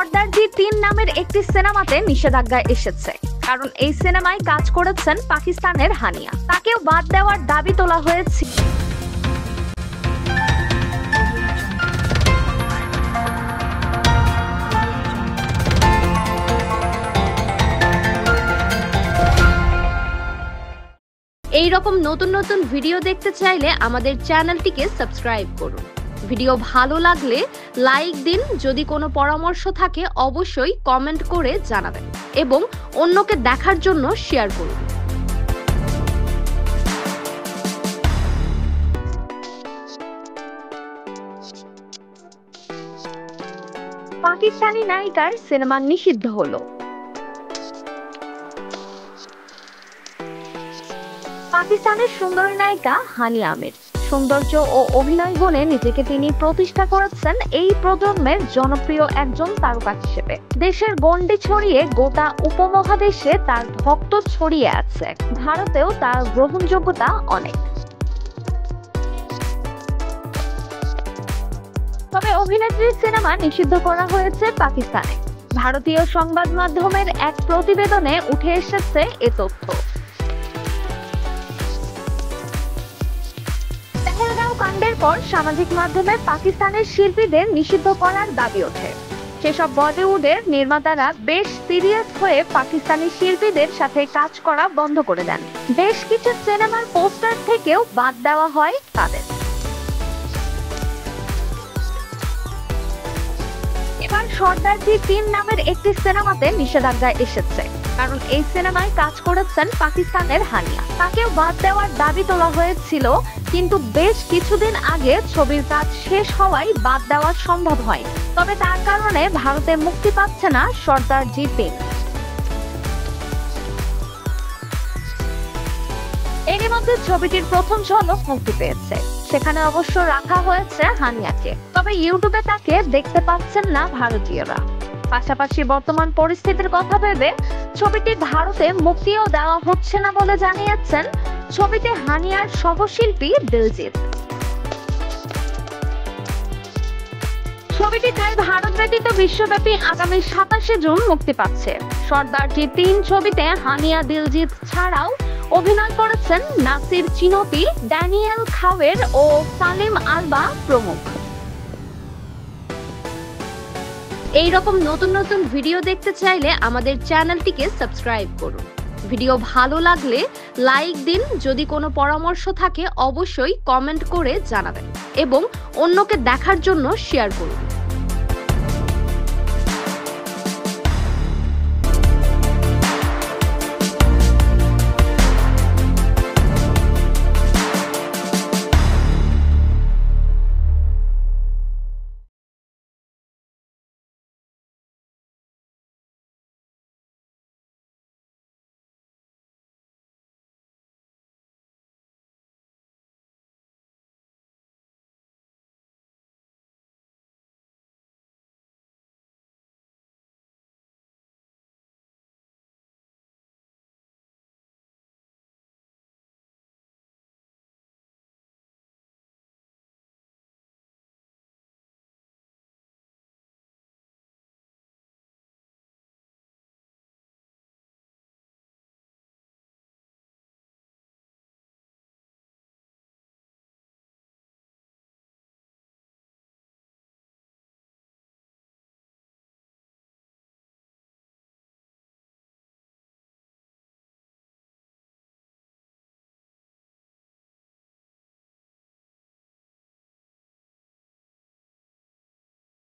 সর্দারজি ৩ নামের একটি সিনেমাতে নিষেধাজ্ঞা এসেছে, কারণ এই সিনেমায় কাজ করেছেন পাকিস্তানের হানিয়া। তাকেও বাদ দেওয়ার দাবি তোলা হয়েছে। এই রকম নতুন নতুন ভিডিও দেখতে চাইলে আমাদের চ্যানেলটিকে সাবস্ক্রাইব করুন। ভিডিও ভালো লাগলে লাইক দিন। যদি কোনো পরামর্শ থাকে অবশ্যই কমেন্ট করে জানাবেন এবং অন্যকে দেখার জন্য শেয়ার করুন। পাকিস্তানি নায়িকার সিনেমা নিষিদ্ধ হলো। পাকিস্তানের সুন্দরী নায়িকা হানিয়া আমির সৌন্দর্য ও অভিনয় গুণে নিজেকে তিনি প্রতিষ্ঠা করেছেন এই প্রজন্মের জনপ্রিয় একজন তারকা হিসেবে। দেশের গণ্ডি ছড়িয়ে গোটা উপমহাদেশে তার ভক্ত ছড়িয়ে আছে। ভারতেও তার গ্রহণযোগ্যতা অনেক। তবে অভিনেত্রীর সিনেমা নিষিদ্ধ করা হয়েছে পাকিস্তানে। ভারতীয় সংবাদ মাধ্যমের এক প্রতিবেদনে উঠে এসেছে এ তথ্য। কাণ্ডের পর সামাজিক মাধ্যমে পাকিস্তানের শিল্পীদের নিষিদ্ধ করার দাবি ওঠে। সেসব বলিউডের নির্মাতারা বেশ সিরিয়াস হয়ে পাকিস্তানি শিল্পীদের সাথে কাজ করা বন্ধ করে দেন। বেশ কিছু সিনেমার পোস্টার থেকেও বাদ দেওয়া হয় তাদের। এবার সর্দারজি ৩ নামের একটি সিনেমাতে নিষেধাজ্ঞা এসেছে, কারণ এই সিনেমায় কাজ করেছেন পাকিস্তানের হানিয়া। তাকেও বাদ দেওয়ার দাবি তোলা হয়েছিল, কিন্তু বেশ কিছুদিন আগে ছবির কাজ শেষ হওয়ায় বাদ দেওয়া সম্ভব হয়। তবে তার কারণে ভারতে মুক্তি পাচ্ছে না সর্দারজি ৩। এরই মধ্যে ছবিটির প্রথম ঝলক মুক্তি পেয়েছে। সেখানে অবশ্য রাখা হয়েছে হানিয়াকে, তবে ইউটিউবে তাকে দেখতে পাচ্ছেন না ভারতীয়রা। পাশাপাশি বর্তমান পরিস্থিতির কথা ভেবে ছবিটি ভারতে মুক্তিও দেওয়া হচ্ছে না বলে জানিয়েছেন ছবিতে হানিয়ার সহশিল্পী দিলজিৎ। ছবিটি তাই ভারত ব্যতীত বিশ্বব্যাপী আগামী ২৭শে জুন মুক্তি পাচ্ছে। সর্দারজি ৩ ছবিতে হানিয়া দিলজিৎ ছাড়াও অভিনয় করেছেন নাসির চিনোপি, ড্যানিয়েল খাওয়ের ও সালিম আলবা প্রমুখ। এই রকম নতুন নতুন ভিডিও দেখতে চাইলে আমাদের চ্যানেলটিকে সাবস্ক্রাইব করুন। ভিডিও ভালো লাগলে লাইক দিন। যদি কোনো পরামর্শ থাকে অবশ্যই কমেন্ট করে জানাবেন এবং অন্যকে দেখার জন্য শেয়ার করুন।